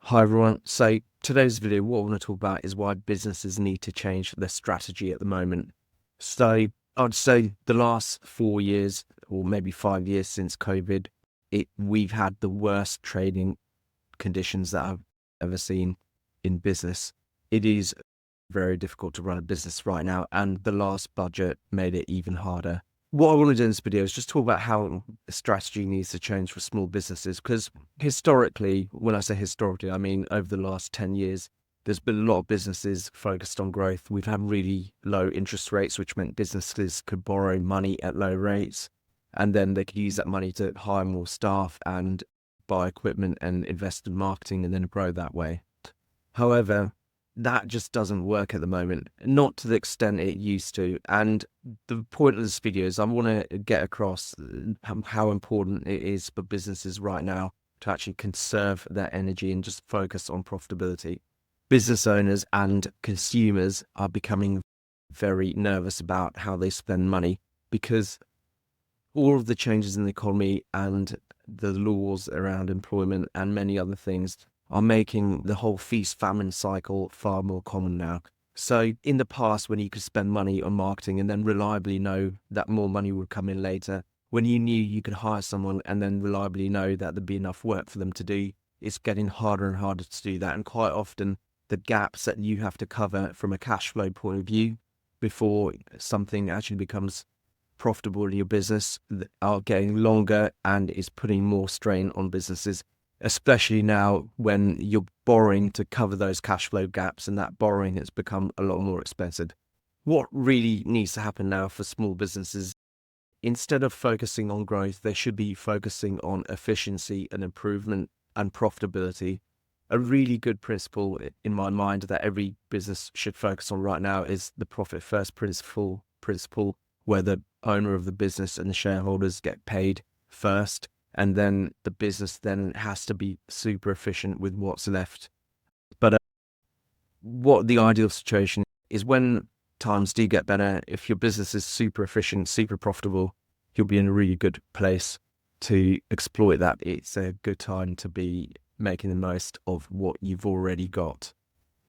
Hi everyone. So today's video, what I want to talk about is why businesses need to change their strategy at the moment. So I'd say the last 4 years or maybe 5 years since COVID, we've had the worst trading conditions that I've ever seen in business. It is very difficult to run a business right now, and the last budget made it even harder. What I want to do in this video is just talk about how the strategy needs to change for small businesses, because historically, when I say historically, I mean over the last 10 years, there's been a lot of businesses focused on growth. We've had really low interest rates, which meant businesses could borrow money at low rates, and then they could use that money to hire more staff and buy equipment and invest in marketing and then grow that way. However, that just doesn't work at the moment, not to the extent it used to. And the point of this video is I want to get across how important it is for businesses right now to actually conserve their energy and just focus on profitability. Business owners and consumers are becoming very nervous about how they spend money because all of the changes in the economy and the laws around employment and many other things are making the whole feast-famine cycle far more common now. So in the past, when you could spend money on marketing and then reliably know that more money would come in later, when you knew you could hire someone and then reliably know that there'd be enough work for them to do, it's getting harder and harder to do that. And quite often, the gaps that you have to cover from a cash flow point of view before something actually becomes profitable in your business are getting longer, and is putting more strain on businesses, especially now when you're borrowing to cover those cash flow gaps, and that borrowing has become a lot more expensive. What really needs to happen now for small businesses, instead of focusing on growth, they should be focusing on efficiency and improvement and profitability. A really good principle in my mind that every business should focus on right now is the profit first principle, where the owner of the business and the shareholders get paid first, and then the business then has to be super efficient with what's left. But what the ideal situation is, when times do get better, if your business is super efficient, super profitable, you'll be in a really good place to exploit that. It's a good time to be making the most of what you've already got.